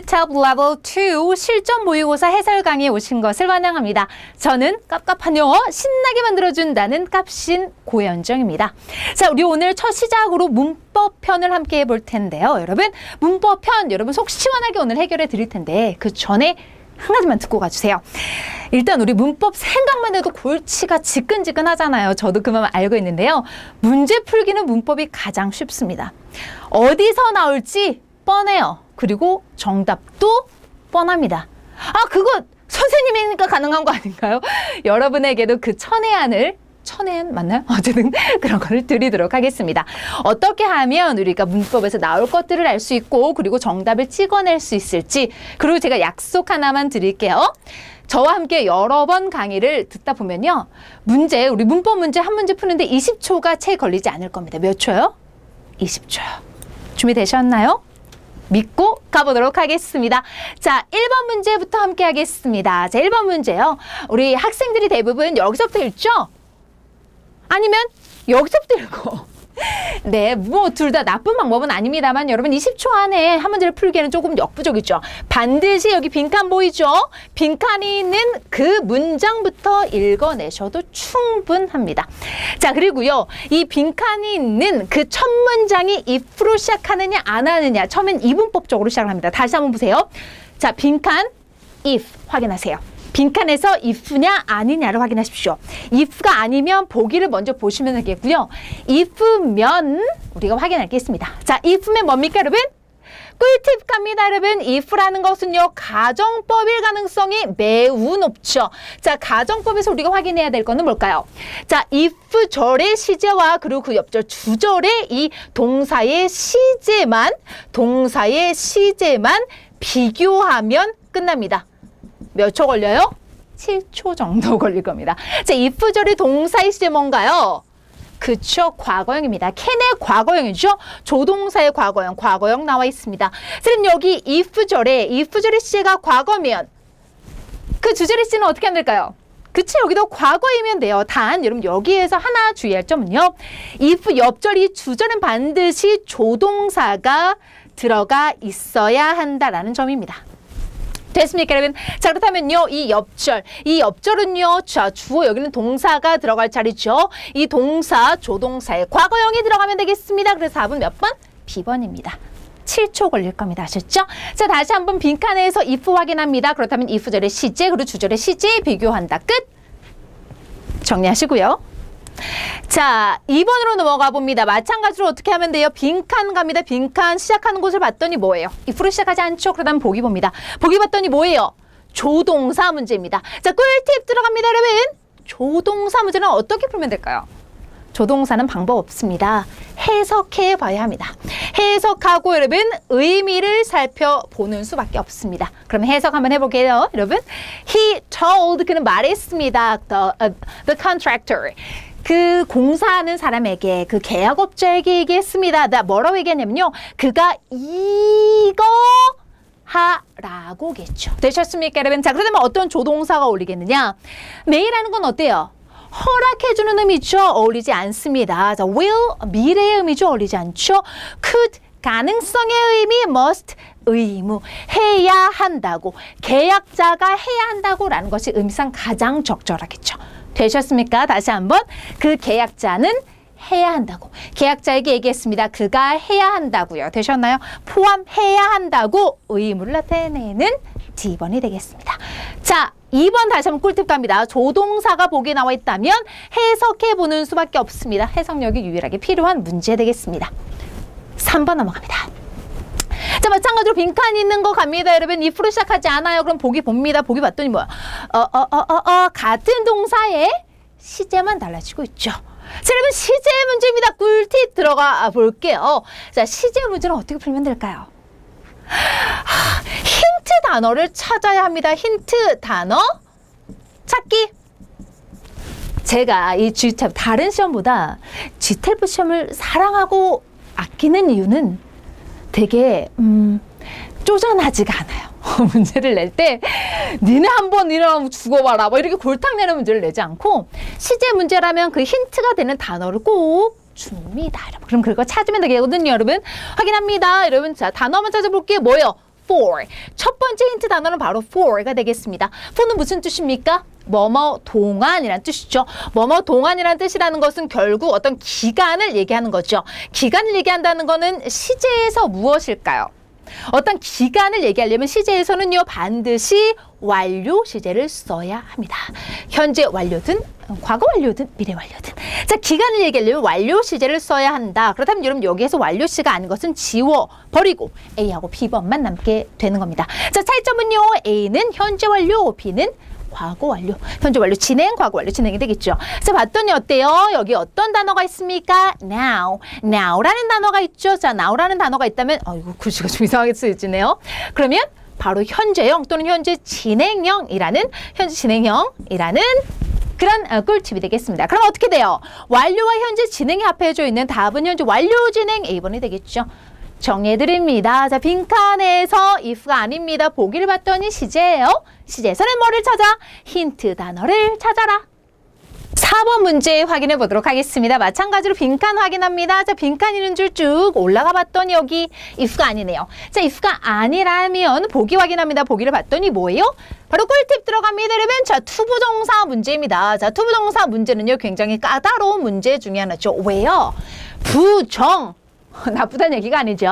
GTAP Level 2 실전 모의고사 해설 강의에 오신 것을 환영합니다. 저는 깝깝한 영어 신나게 만들어준다는 깝신 고현정입니다. 자, 우리 오늘 첫 시작으로 문법 편을 함께 해볼 텐데요. 여러분, 문법 편 여러분 속 시원하게 오늘 해결해 드릴 텐데 그 전에 한 가지만 듣고 가주세요. 일단 우리 문법 생각만 해도 골치가 지끈지끈 하잖아요. 저도 그 마음 알고 있는데요. 문제 풀기는 문법이 가장 쉽습니다. 어디서 나올지 뻔해요. 그리고 정답도 뻔합니다. 아, 그거 선생님이니까 가능한 거 아닌가요? 여러분에게도 그 천혜안 맞나요? 어쨌든 그런 거를 드리도록 하겠습니다. 어떻게 하면 우리가 문법에서 나올 것들을 알 수 있고 그리고 정답을 찍어낼 수 있을지, 그리고 제가 약속 하나만 드릴게요. 저와 함께 여러 번 강의를 듣다 보면요. 우리 문법 문제 한 문제 푸는데 20초가 채 걸리지 않을 겁니다. 몇 초요? 20초요. 준비되셨나요? 믿고 가보도록 하겠습니다. 자, 1번 문제부터 함께 하겠습니다. 자, 1번 문제요. 우리 학생들이 대부분 여기서부터 읽죠? 아니면 여기서부터 읽어. 네, 뭐 둘 다 나쁜 방법은 아닙니다만 여러분 20초 안에 한 문제를 풀기에는 조금 역부족이죠. 반드시 여기 빈칸 보이죠? 빈칸이 있는 그 문장부터 읽어내셔도 충분합니다. 자, 그리고요. 이 빈칸이 있는 그 첫 문장이 if로 시작하느냐 안 하느냐, 처음엔 이분법적으로 시작을 합니다. 다시 한번 보세요. 자, 빈칸 if 확인하세요. 빈칸에서 if냐 아니냐를 확인하십시오. if가 아니면 보기를 먼저 보시면 되겠고요. if면 우리가 확인하겠습니다. 자, if면 뭡니까 여러분? 꿀팁 갑니다 여러분. if라는 것은요, 가정법일 가능성이 매우 높죠. 자, 가정법에서 우리가 확인해야 될 거는 뭘까요? 자, if 절의 시제와 그리고 그 옆절 주절의 이 동사의 시제만 비교하면 끝납니다. 몇 초 걸려요? 7초 정도 걸릴 겁니다. 자, if절의 동사의 시제 뭔가요? 그쵸, 과거형입니다. 캔의 과거형이죠. 조동사의 과거형 나와 있습니다. 그럼 여기 if절의 시제가 과거면 그 주절의 시제는 어떻게 하면 될까요? 그치, 여기도 과거이면 돼요. 단 여러분 여기에서 하나 주의할 점은요, if 옆절이 주절은 반드시 조동사가 들어가 있어야 한다라는 점입니다. 됐습니까 여러분? 자, 그렇다면요, 이 옆절은요, 자, 주어 여기는 동사가 들어갈 자리죠. 이 동사 조동사의 과거형이 들어가면 되겠습니다. 그래서 답은 몇 번? B번입니다. 7초 걸릴 겁니다. 아셨죠? 자, 다시 한번 빈칸에서 if 확인합니다. 그렇다면 if절의 시제 그리고 주절의 시제 비교한다. 끝! 정리하시고요. 자, 2번으로 넘어가 봅니다. 마찬가지로 어떻게 하면 돼요? 빈칸 갑니다. 빈칸 시작하는 곳을 봤더니 뭐예요? if로 시작하지 않죠? 그러다 보기 봅니다. 보기 봤더니 뭐예요? 조동사 문제입니다. 자, 꿀팁 들어갑니다, 여러분. 조동사 문제는 어떻게 풀면 될까요? 조동사는 방법 없습니다. 해석해 봐야 합니다. 해석하고 여러분 의미를 살펴보는 수밖에 없습니다. 그럼 해석 한번 해볼게요. 여러분, he told, 그는 말했습니다. The contractor, 그 공사하는 사람에게, 그 계약업자에게 얘기했습니다. 나 뭐라고 얘기했냐면요, 그가 이거 하라고겠죠. 되셨습니까 여러분? 자, 그러면 어떤 조동사가 어울리겠느냐? may라는 건 어때요? 허락해주는 의미죠. 어울리지 않습니다. 자, will, 미래의 의미죠. 어울리지 않죠. could, 가능성의 의미, must, 의무, 해야 한다고, 계약자가 해야 한다고 라는 것이 의미상 가장 적절하겠죠. 되셨습니까? 다시 한번, 그 계약자는 해야 한다고, 계약자에게 얘기했습니다. 그가 해야 한다고요. 되셨나요? 포함해야 한다고 의무를 나타내는 D번이 되겠습니다. 자, 2번 다시 한번 꿀팁 갑니다. 조동사가 보기에 나와 있다면 해석해보는 수밖에 없습니다. 해석력이 유일하게 필요한 문제 되겠습니다. 3번 넘어갑니다. 자, 마찬가지로 빈칸 있는 거 갑니다. 여러분, if로 시작하지 않아요. 그럼 보기 봅니다. 보기 봤더니 뭐야? 같은 동사의 시제만 달라지고 있죠. 자, 여러분, 시제 문제입니다. 꿀팁 들어가 볼게요. 자, 시제 문제는 어떻게 풀면 될까요? 힌트 단어를 찾아야 합니다. 힌트 단어 찾기. 제가 이 GTAP 다른 시험보다 GTAP 시험을 사랑하고 아끼는 이유는 되게 쪼잔하지가 않아요. 문제를 낼 때 니네 한번 일어나면 죽어봐라 뭐 이렇게 골탕 내는 문제를 내지 않고, 시제 문제라면 그 힌트가 되는 단어를 꼭 줍니다. 여러분. 그럼 그거 찾으면 되거든요. 여러분, 확인합니다. 여러분, 자, 단어 한번 찾아볼게요. 뭐예요? for. 첫 번째 힌트 단어는 바로 for가 되겠습니다. for는 무슨 뜻입니까? 뭐뭐 동안이란 뜻이죠. 뭐뭐 동안이란 뜻이라는 것은 결국 어떤 기간을 얘기하는 거죠. 기간을 얘기한다는 거는 시제에서 무엇일까요? 어떤 기간을 얘기하려면 시제에서는요 반드시 완료 시제를 써야 합니다. 현재 완료든 과거 완료든 미래 완료든. 자, 기간을 얘기하려면 완료 시제를 써야 한다. 그렇다면 여러분 여기에서 완료 시가 아닌 것은 지워버리고 A하고 B번만 남게 되는 겁니다. 자, 차이점은요. A는 현재 완료, B는 과거 완료. 현재 완료 진행, 과거 완료 진행이 되겠죠. 자, 봤더니 어때요? 여기 어떤 단어가 있습니까? now. now라는 단어가 있죠. 자, now라는 단어가 있다면 이거 글씨가 좀 이상하게 쓰여지네요. 그러면 바로 현재형 또는 현재 진행형이라는 그런 꿀팁이 되겠습니다. 그럼 어떻게 돼요? 완료와 현재 진행이 합해져 있는 답은 현재 완료 진행 A번이 되겠죠. 정리해드립니다. 자, 빈칸에서 if가 아닙니다. 보기를 봤더니 시제예요. 시제에서는 뭐를 찾아? 힌트 단어를 찾아라. 4번 문제 확인해 보도록 하겠습니다. 마찬가지로 빈칸 확인합니다. 자, 빈칸 있는 줄 쭉 올라가 봤더니 여기 if가 아니네요. 자, if가 아니라면 보기 확인합니다. 보기를 봤더니 뭐예요? 바로 꿀팁 들어갑니다. 여러분, 자, 투부정사 문제입니다. 자, 투부정사 문제는요, 굉장히 까다로운 문제 중에 하나죠. 왜요? 부정. 나쁘다는 얘기가 아니죠.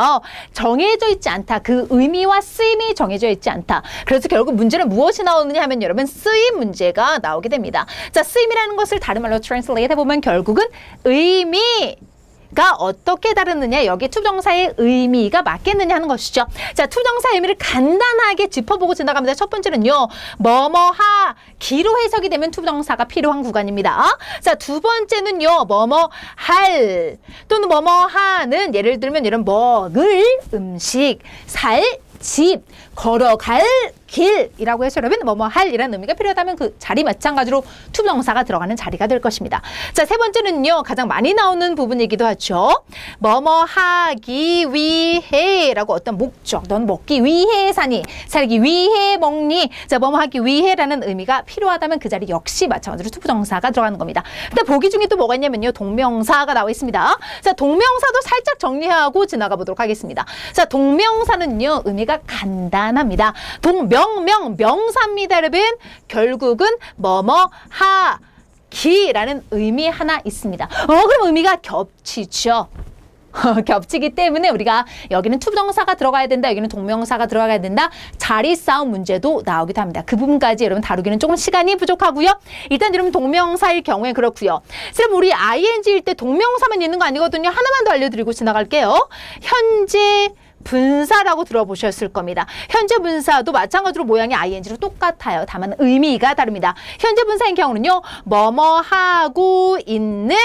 정해져 있지 않다. 그 의미와 쓰임이 정해져 있지 않다. 그래서 결국 문제는 무엇이 나오느냐 하면 여러분 쓰임 문제가 나오게 됩니다. 자, 쓰임이라는 것을 다른 말로 translate 해보면 결국은 의미가 어떻게 다르느냐, 여기에 투부정사의 의미가 맞겠느냐 하는 것이죠. 자, 투부정사의 의미를 간단하게 짚어보고 지나갑니다. 첫 번째는요, 뭐뭐하기로 해석이 되면 투부정사가 필요한 구간입니다. 자, 두 번째는요, 뭐뭐할 또는 뭐뭐하는, 예를 들면 이런 먹을 음식, 살 집, 걸어갈 길이라고 해서 여러분 뭐뭐할이라는 의미가 필요하다면 그 자리 마찬가지로 투부정사가 들어가는 자리가 될 것입니다. 자, 세 번째는요, 가장 많이 나오는 부분이기도 하죠. 뭐뭐하기 위해라고 어떤 목적, 넌 먹기 위해 사니, 살기 위해 먹니. 자, 뭐뭐하기 위해라는 의미가 필요하다면 그 자리 역시 마찬가지로 투부정사가 들어가는 겁니다. 근데 보기 중에 또 뭐가 있냐면요, 동명사가 나와 있습니다. 자, 동명사도 살짝 정리하고 지나가 보도록 하겠습니다. 자, 동명사는요, 의미가 간단합니다. 명사입니다, 여러분. 결국은 뭐뭐하기라는 의미 하나 있습니다. 그럼 의미가 겹치죠. 겹치기 때문에 우리가 여기는 투부정사가 들어가야 된다, 여기는 동명사가 들어가야 된다, 자리 싸움 문제도 나오기도 합니다. 그 부분까지 여러분 다루기는 조금 시간이 부족하고요. 일단 여러분 동명사일 경우에 그렇고요. 그럼 우리 ing일 때 동명사만 있는 거 아니거든요. 하나만 더 알려드리고 지나갈게요. 현재 분사라고 들어보셨을 겁니다. 현재 분사도 마찬가지로 모양이 ing로 똑같아요. 다만 의미가 다릅니다. 현재 분사인 경우는요, 뭐뭐하고 있는,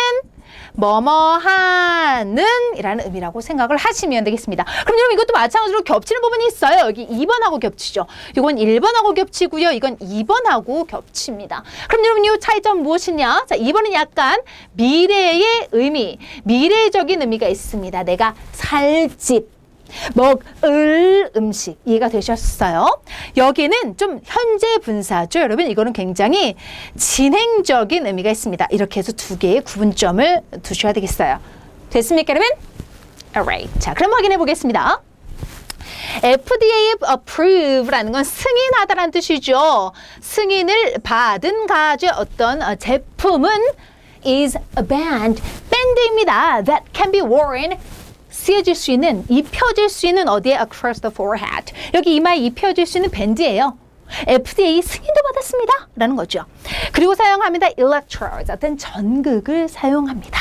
뭐뭐하는 이라는 의미라고 생각을 하시면 되겠습니다. 그럼 여러분 이것도 마찬가지로 겹치는 부분이 있어요. 여기 2번하고 겹치죠. 이건 1번하고 겹치고요. 이건 2번하고 겹칩니다. 그럼 여러분 이 차이점 무엇이냐? 자, 2번은 약간 미래의 의미, 미래적인 의미가 있습니다. 내가 살 집, 먹을 음식, 이해가 되셨어요? 여기는 좀 현재 분사죠, 여러분. 이거는 굉장히 진행적인 의미가 있습니다. 이렇게 해서 두 개의 구분점을 두셔야 되겠어요. 됐습니까, 여러분? Alright. 자, 그럼 확인해 보겠습니다. FDA approve라는 건 승인하다라는 뜻이죠. 승인을 받은 가지의 어떤 제품은 is a band, 밴드입니다. That can be worn, 쓰여질 수 있는, 입혀질 수 있는 어디에 across the forehead. 여기 이마에 입혀질 수 있는 밴드예요. FDA 승인도 받았습니다 라는 거죠. 그리고 사용합니다. electrodes, 어떤 전극을 사용합니다.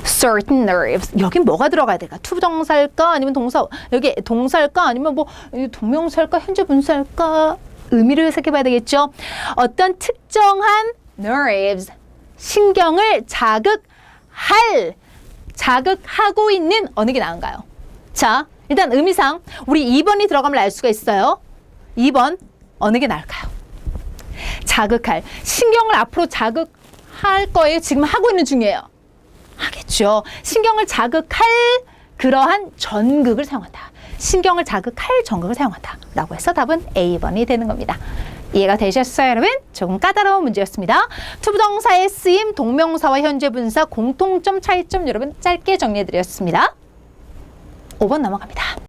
certain nerves, 여긴 뭐가 들어가야 될까? 투부정사일까? 아니면 동사, 여기 동사일까? 아니면 뭐 동명사일까? 현재 분사일까? 의미를 해석해 봐야 되겠죠. 어떤 특정한 nerves, 신경을 자극하고 있는 어느 게 나은가요? 자, 일단 의미상 우리 2번이 들어가면 알 수가 있어요. 2번 어느 게 나을까요? 자극할, 신경을 앞으로 자극할 거예요? 지금 하고 있는 중이에요. 하겠죠. 신경을 자극할 그러한 전극을 사용한다. 신경을 자극할 전극을 사용한다 라고 해서 답은 A번이 되는 겁니다. 이해가 되셨어요, 여러분? 조금 까다로운 문제였습니다. 투부정사의 쓰임, 동명사와 현재 분사, 공통점, 차이점 여러분 짧게 정리해드렸습니다. 5번 넘어갑니다.